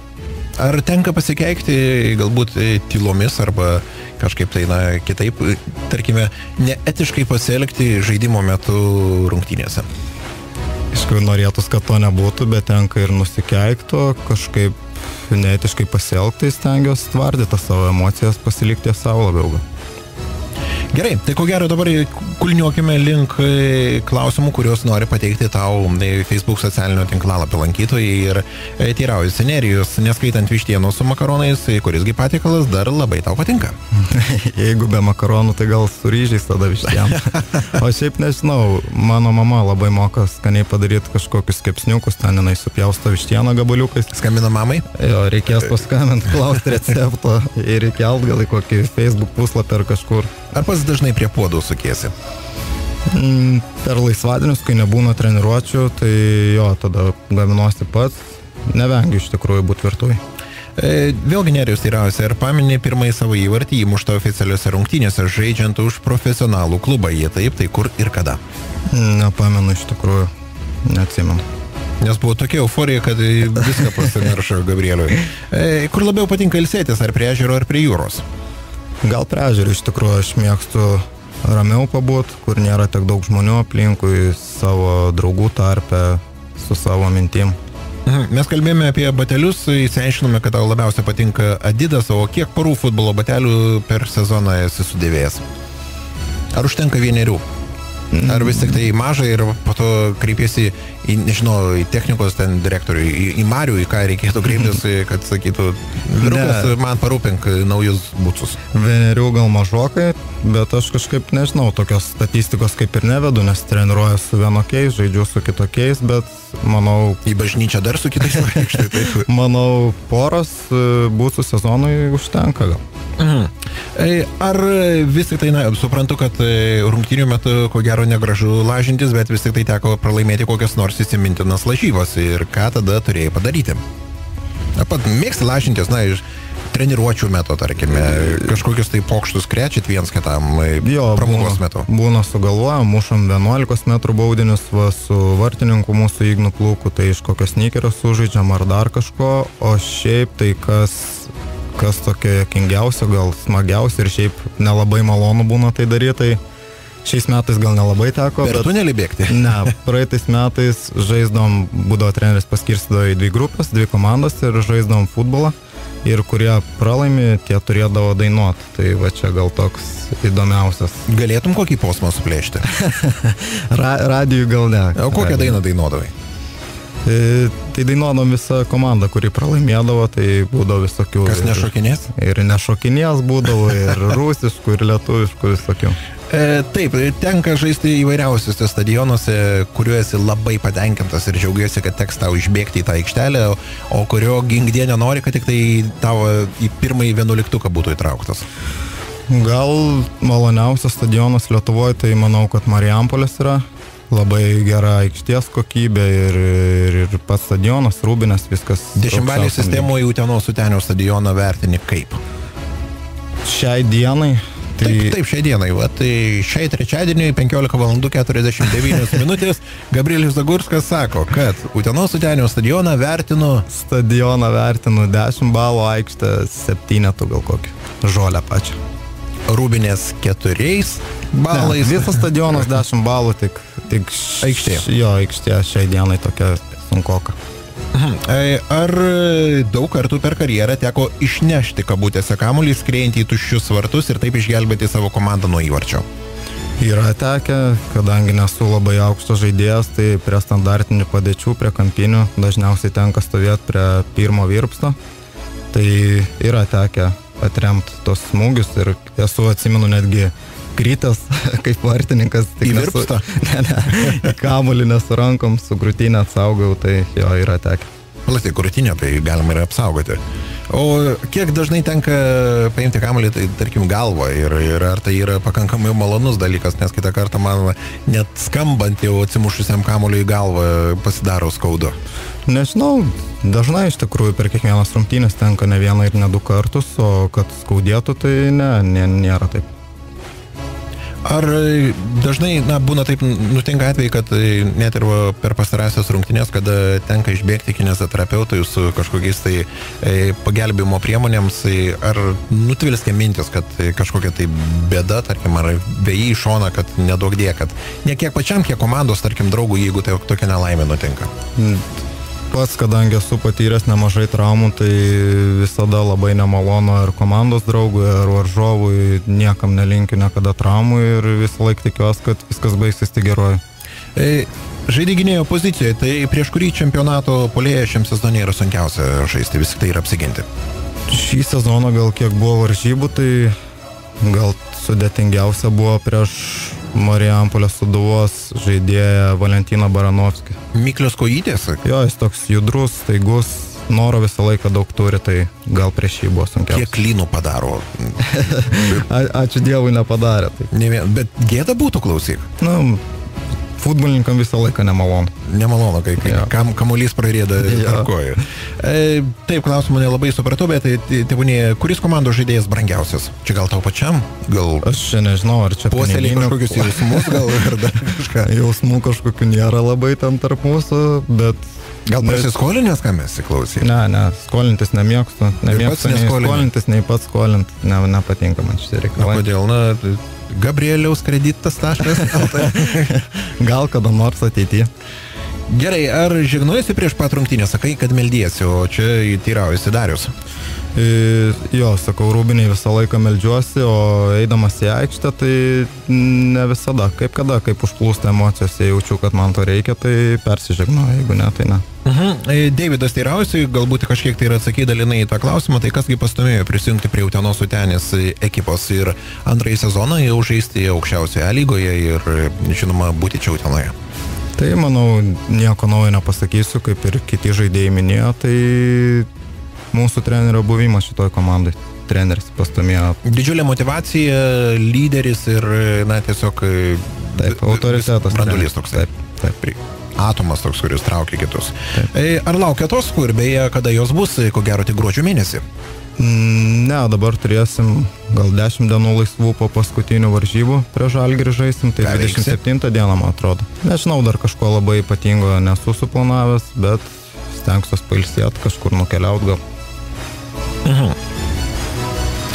Ar tenka pasikeikti galbūt tylomis arba kažkaip tai, kitaip, tarkime, neetiškai pasielgti žaidimo metu rungtynėse? Aišku, norėtus, kad to nebūtų, bet tenka ir nusikeikto, kažkaip neetiškai pasielgti, stengiuosi tvardyti savo emocijas, pasilikti savo labiau. Gerai, tai ko gero dabar kulniuokime link klausimų, kuriuos nori pateikti tau Facebook socialinio tinklalapio lankytojai ir teiraujasi Nerijus, neskaitant vištienos su makaronais, kurisgi patiekalas dar labai tau patinka. Jeigu be makaronų, tai gal su ryžiais tada vištieną. O šiaip nežinau, mano mama labai moka skaniai padaryti kažkokius kepsniukus, ten jinai supjausto vištieną gabaliukais. Skambina mamai? Jo, reikės paskambinti, klausti recepto ir įkelt gal į kokį Facebook puslapį ar kažkur. Ar pats dažnai prie puodų sukiesi? Per laisvadienius, kai nebūna treniruočių, tai jo, tada gaminuosi pats. Nevengiu iš tikrųjų būti virtuvėj. Vėlgi Nerijus teirausi, ar pamini pirmąjį savo įvartį įmuštą oficialiuose rungtynėse žaidžiant už profesionalų klubą? Jie taip, tai kur ir kada? Nepamenu iš tikrųjų, neatsimenu. Nes buvo tokia euforija, kad viską pasimiršo Gabrieliui. Kur labiau patinka ilsėtis, ar prie ežero, ar prie jūros? Gal prie ežero, iš tikrųjų, aš mėgstu ramiau pabūt, kur nėra tiek daug žmonių aplinkui, savo draugų tarpe, su savo mintim. Mes kalbėjome apie batelius, įsiaiškinome, kad tau labiausiai patinka Adidas, o kiek porų futbolo batelių per sezoną esi sudėvėjęs? Ar užtenka vienerių? Ar vis tik tai mažai ir po to kreipiesi į, nežinau, į technikos ten direktorių, į Marių, į ką reikėtų kreiptis, kad sakytų, vyrukas, man parūpink naujus bucus. Vienerių gal mažokai, bet aš kažkaip, nežinau, tokios statistikos kaip ir nevedu, nes treniruoju su vienokiais, žaidžiu su kitokiais, bet manau... Į bažnyčią dar su kitais vaikštai, taip. Manau, poros bucų sezonui užtenka gal. Ar vis tik tai, suprantu, kad rungtynių metu ko gero negražu lažintis, bet vis tik tai teko pralaimėti kokias nors įsimintinas lažybas ir ką tada turėjai padaryti? Pat mėgsti lažintis, iš treniruočių metu, tarkime, kažkokius tai pokštus krečiat viens kitam pramogos metu. Būna sugalvojam, mušam 11 metrų baudinius su vartininku mūsų Ignu Plūku, tai iš kokios snykerio sužaidžiam ar dar kažko, o šiaip tai kas tokia jokingiausia, gal smagiausia ir šiaip nelabai malonu būna tai daryti, tai šiais metais gal nelabai teko. Per tunelį bėgti? Ne, praeitais metais žaisdom, būdavo treneris paskirstydavo į 2 grupės, 2 komandas ir žaisdom futbolą ir kurie pralaimi, tie turėdavo dainuoti. Tai va čia gal toks įdomiausias. Galėtum kokį posmą suplėšti? Radijui gal ne. O kokią dainą dainuodavai? Tai dainuodom visą komandą, kuri pralaimėdavo, tai būdavo visokių... Kas nešokinės? Ir nešokinės būdavo, ir rusiškų, ir lietuviškų visokių. Taip, tenka žaisti įvairiausiuose stadionuose, kuriuo esi labai patenkintas ir džiaugiuosi, kad teks tau išbėgti į tą aikštelę, o kurio gingdie nenori, kad tik tai tavo į pirmąjį 11 būtų įtrauktas. Gal maloniausias stadionas Lietuvoje, tai manau, kad Marijampolės yra. Labai gera aikštės kokybė ir pats stadionas, rūbinės, viskas. 10-balį sistemoje Utenos Utenio stadioną vertini kaip? Šiai dienai? Taip, šiai dienai. Tai šiai trečiadienį 15:49 minutės Gabrielius Zagurskas sako, kad Utenos Utenio stadioną vertinu 10 balų, aikštę 7 gal kokį. Žolę pačią. Rūbinės 4 balais. Ne, visas stadionas 10 balų, tik aikštė. Jo, aikštė šiai dienai tokia sunkoka. Ar daug kartų per karjerą teko išnešti kabutėse kamuolį, skriejantį į tuščius vartus ir taip išgelbėti savo komandą nuo įvarčio? Yra tekę, kadangi nesu labai aukštas žaidėjas, tai prie standartinių padėčių, prie kampinių dažniausiai tenka stovėti prie pirmo virpsto. Tai yra tekę atremti tos smūgius ir esu, atsimenu, netgi kritęs kaip vartininkas. Į virpstą? Ne, kamuolį nesu rankom, su krūtinė apsaugau, tai jo yra tekę. Palatai, krūtinė, tai galima ir apsaugoti. O kiek dažnai tenka paimti kamuolį, tai tarkim galvą ir ar tai yra pakankamai malonus dalykas, nes kitą kartą man net skambant jau atsimušusiam kamuoliui į galvą pasidaro skaudu. Nežinau, dažnai iš tikrųjų per kiekvienas rungtynės tenka ne vieną ir ne du kartus, o kad skaudėtų, tai nėra taip. Ar dažnai, būna taip, nutinka atvejai, kad net ir per pastarąsias rungtynės, kada tenka išbėgti kineziterapeutai su kažkokiais tai pagelbėjimo priemonėms, ar nutvilskia mintis, kad kažkokia tai bėda, tarkim, ar vėjai į šoną, kad neduokdė, kad ne kiek pačiam, kiek komandos, tarkim, draugų, jeigu tai tokia nelaimė nutinka? Pats, kadangi esu patyręs nemažai traumų, tai visada labai nemalonu ir komandos draugui, ir varžovui, niekam nelinkiu niekada traumų ir visą laiką tikiuosi, kad viskas baigsis tik geroji. Žaidė gynėjo pozicijoje, tai prieš kurį čempionato puolėją šiam sezonė yra sunkiausia žaisti, vis tik tai yra apsiginti? Šį sezoną gal kiek buvo varžybų, tai gal sudėtingiausia buvo prieš Marijampolės Sūduvos žaidėją Valentiną Baranovskį. Miklios kojytės? Jo, jis toks judrus, staigus, noro visą laiką daug turi, tai gal prieš jį buvo sunkiausia. Kiek lynų padaro? Ačiū Dievui nepadarė. Tai. Bet gėda būtų, klausyk. Futbolininkam visą laiką nemalonu. Nemalonu, kai kamuolys prarėda tarkoju. Taip, klausimą nelabai supratau, bet tėvūnė, kuris komandos žaidėjas brangiausias? Čia gal tau pačiam? Aš čia nežinau, ar čia puoselį kažkokius jausmus, gal ir dar kažką? Jausmų kažkokių nėra labai ten tarp mūsų, bet... Gal prasiskolinės, ką mes įklausy? Ne, skolintis nemėgstu. Nemėgstu nei skolintis, nei pats skolintis. Nepatinka man šitie reikalai. Kodėl, Gabrieliaus kreditas taškas. Gal kada nors ateityje. Gerai, ar žignuojasi prieš pat rungtynę? Sakai, kad meldiesi, o čia teiraujasi Darius. Jo, sakau, rūbiniai visą laiką meldžiuosi, o eidamas į aikštę, tai ne visada. Kaip užplūsta emocijos, jaučiu, kad man to reikia, tai persižegnuoju, jeigu ne, tai ne. Deividas teirausi, galbūt kažkiek tai ir atsakė dalinai į tą klausimą, tai kasgi pastumėjo prisijungti prie Utenos Utenės ekipos ir antrąjį sezoną jau žaisti aukščiausioje lygoje ir, žinoma, būti čia Utenoje. Tai, manau, nieko naujo nepasakysiu, kaip ir kiti žaidėjai minėjo, tai mūsų trenerio buvimas šitoj komandai. Treneris pastumėjo. Didžiulė motivacija, lyderis ir, tiesiog... Taip, autoritetas. Branduolys toks. Taip. Atomas toks, kuris traukia kitus. Ar laukia tos, kur beje, kada jos bus, ko gero tik gruodžio mėnesį? Ne, dabar turėsim gal 10 dienų laisvų po paskutinių varžybų prie Žalgirį žaisim, tai 27 dieną, man atrodo. Nežinau, dar kažko labai ypatingo nesu suplanavęs, bet stengsiuos pailsėti, kažkur nukeliaut gal.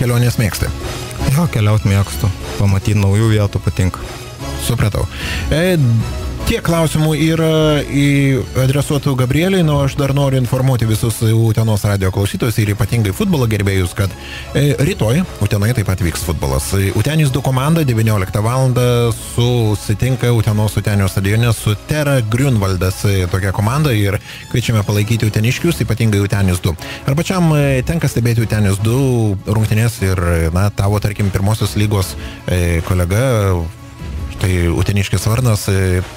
Kelionės mėgsti? Jo, keliaut mėgstu. Pamatyti naujų vietų patinka. Supratau. Tiek klausimų yra adresuotų Gabrieliui, aš dar noriu informuoti visus Utenos radio klausytojus ir ypatingai futbolo gerbėjus, kad rytoj Utenoje taip pat vyks futbolas. Utenis 2 komanda 19 val. Susitinka Utenos Utenio stadione su Tera Grünwaldas tokia komanda ir kviečiame palaikyti uteniškius, ypatingai Utenis 2. Ar pačiam tenka stebėti Utenis 2 rungtynės ir, tavo, tarkim, pirmosios lygos kolega, tai uteniškis Varnas,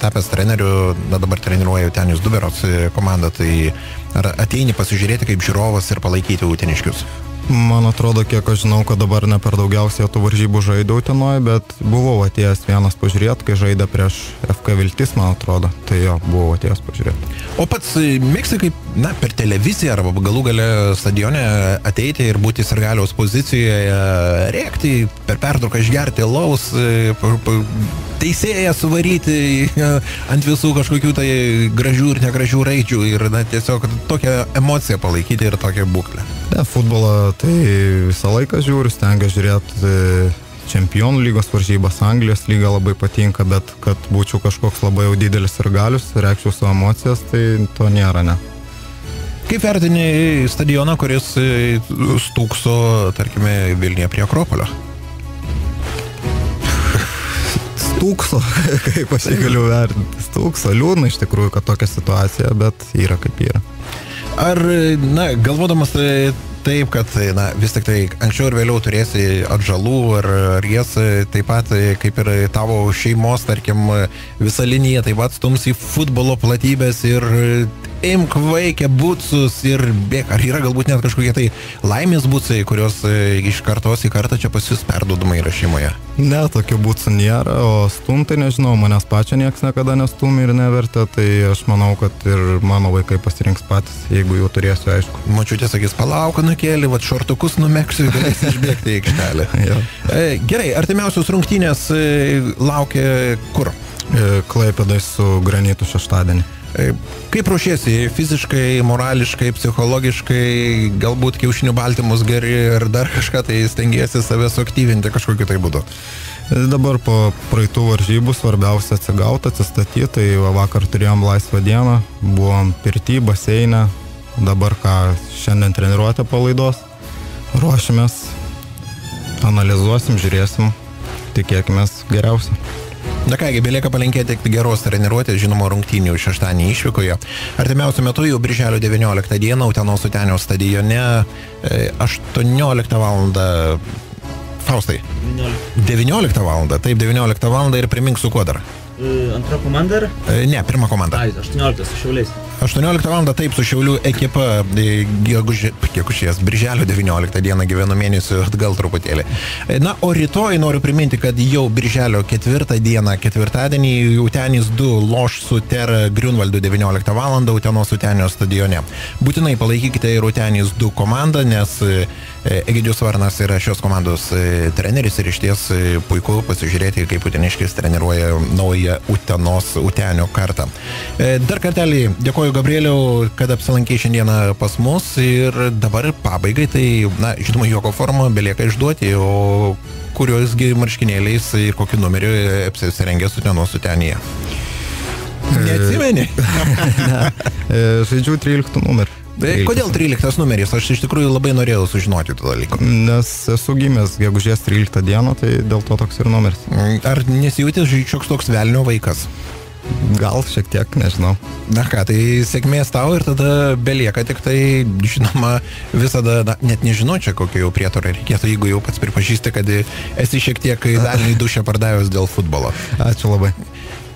tapęs treneriu, dabar treniruoja Utenis 2 berods komandą, tai ar ateini pasižiūrėti kaip žiūrovas ir palaikyti uteniškius? Man atrodo, kiek aš žinau, kad dabar ne per daugiausiai tų varžybų žaidė Utenoje, bet buvau atėjęs vienas pažiūrėti, kai žaidė prieš FK Viltis, man atrodo. Tai jo, buvau atėjęs pažiūrėti. O pats mėgsti kaip, per televiziją arba galų gale stadione ateiti ir būti sirgaliaus pozicijoje, rėkti, per pertrauką išgerti alaus, teisėją suvaryti ant visų kažkokių tai gražių ir negražių raidžių ir tiesiog tokią emociją palaikyti ir tokią būklę. Futbolą tai visą laiką žiūriu, stengiu žiūrėti čempionų lygos varžybas, Anglijos lyga labai patinka, bet kad būčiau kažkoks labai jau didelis ir galius, reikščiau savo emocijas, tai to nėra, ne. Kaip vertini stadioną, kuris stūkso, tarkime, Vilniuje prie Akropolio? Stūkso, kaip aš galiu vertinti. Stūkso, liūdna iš tikrųjų, kad tokia situacija, bet yra kaip yra. Ar, na, galvodamas taip, kad, na, vis tik tai anksčiau ir vėliau turėsi atžalų, ar jas taip pat, kaip ir tavo šeimos, tarkim, visa linija taip pat stums į futbolo platybės ir imk vaikę butsus ir bėk. Ar yra galbūt net kažkokie tai laimės butsai, kurios iš kartos į kartą čia pas jūs perduodama yra šeimoje? Ne, tokių butsų nėra, o stumtai nežinau, manęs pačio nieks niekada nestumi ir nevertė, tai aš manau, kad ir mano vaikai pasirinks patys, jeigu jau turėsiu, aišku. Močiutė sakys, palauk, nukėlį, vat šortukus numeksiu, galėsi išbėgti į aikštelę. Gerai, artimiausios rungtynės laukia kur? Klaipėdai su Granitu šeštadienį. Kaip ruošiesi fiziškai, morališkai, psichologiškai, galbūt kiaušinių baltymus geri ir dar kažką tai stengiesi save suaktyvinti kažkokiu tai būdu? Dabar po praeitų varžybų svarbiausia atsigauti, atsistatyti, tai vakar turėjom laisvą dieną, buvom pirty, baseine, dabar ką šiandien treniruotę po laidos, ruošimės, analizuosim, žiūrėsim, tikėkimės geriausia. Na kągi, belieka palinkėti geros treniruotės, žinoma, rungtynių šeštadienį išvykoje. Artimiausiu metu jau birželio 19 dieną Utenos Utenio stadione 18 valandą. Faustai? 19 valandą. Taip, 19 valandą ir primink su kuo dar? Antra komanda? Ne, pirma komanda. 18 su Šiauliais. 18 valandą taip su Šiaulių ekipa gegužės, birželio 19 dieną gyvenu mėnesių atgal truputėlį. Na, o rytoj noriu priminti, kad jau birželio 4 dieną, ketvirtadienį Utenis 2 loš su Ter Griunvaldu 19 valandą Utenos Utenio stadione. Būtinai palaikykite ir Utenis 2 komandą, nes Egidijus Varnas yra šios komandos treneris ir išties puiku pasižiūrėti, kaip uteniškis treniruoja naują Utenos Utenio kartą. Dar kartelį dėkoju Gabrieliau, kad apsilankei šiandieną pas mus ir dabar pabaigai, tai, na, žinoma, juoko formą belieka išduoti, o kuriosgi marškinėliais ir kokiu numeriu apsirengęs Utenos Utenyje? Neatsimeni? Žaidžiu 13 numerį. Kodėl 13 numeris? Aš iš tikrųjų labai norėjau sužinoti tą dalyką. Nes esu gimęs gegužės 13 dieną, tai dėl to toks ir numeris. Ar nesijūtis šioks toks velnio vaikas? Gal šiek tiek, nežinau. Na ką, tai sėkmės tau ir tada belieka tik tai, žinoma, visada, na, net nežinau čia kokio jau prietorą reikėtų, jeigu jau pats pripažįsti, kad esi šiek tiek dalį dušę pardavęs dėl futbolo. Ačiū labai.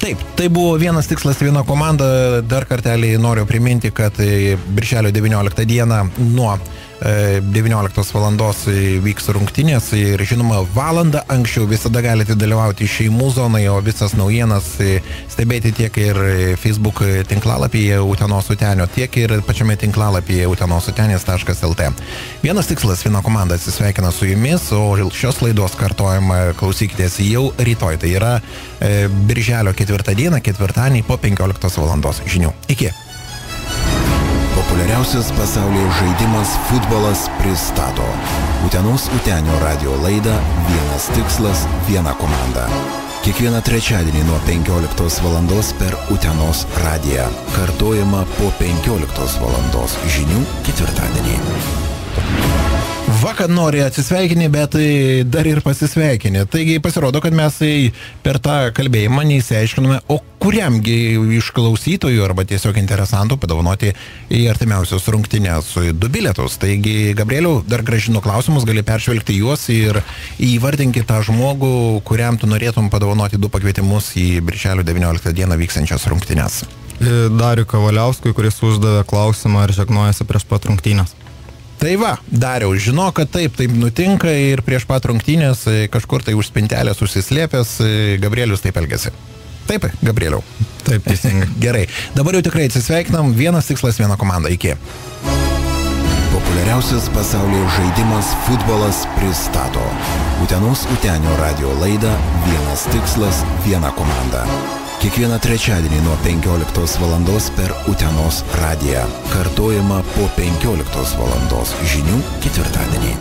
Taip, tai buvo vienas tikslas, viena komanda. Dar kartelį noriu priminti, kad birželio 19 dieną nuo 19 valandos vyks rungtynės ir, žinoma, valandą anksčiau visada galite dalyvauti šeimų zonoje, o visas naujienas stebėti tiek ir Facebook tinklalapyje Utenos Utenio, tiek ir pačiame tinklalapyje utenosutenis.lt. Vienas tikslas, viena komanda atsisveikina su jumis, o šios laidos kartojimą klausykitės jau rytoj. Tai yra birželio 4 dieną, ketvirtadienį po 15 valandos žinių. Iki. Populiariausias pasaulyje žaidimas futbolas pristato Utenos Utenio radio laidą Vienas tikslas, viena komanda. Kiekvieną trečiadienį nuo 15 valandos per Utenos radiją. Kartojama po 15 valandos žinių ketvirtadienį. Vakar nori atsisveikinti, bet dar ir pasisveikinti. Taigi pasirodo, kad mes per tą kalbėjimą neįsiaiškinome, o kuriamgi iš klausytojų arba tiesiog interesantų padovanoti į artimiausios rungtynės 2 bilietus. Taigi, Gabrieliau, dar grąžinu klausimus, gali peržvelgti juos ir įvardinti tą žmogų, kuriam tu norėtum padovanoti 2 pakvietimus į birželio 19 dieną vyksančias rungtynės. Dariui Kavaliauskui, kuris uždavė klausimą ir žegnojasi prieš pat rungtynės. Tai va, Dariau, žino, kad taip nutinka ir prieš pat rungtynės kažkur tai už spintelės užsislėpęs Gabrielius taip elgėsi. Taip, Gabrieliau. Taip, teisingai. Gerai, dabar jau tikrai atsisveikinam, vienas tikslas, viena komanda. Iki. Populiariausias pasaulyje žaidimas futbolas pristato Utenos Utenio radio laidą Vienas tikslas, viena komanda. Kiekvieną trečiadienį nuo 15 valandos per Utenos radiją. Kartojama po 15 valandos žinių ketvirtadienį.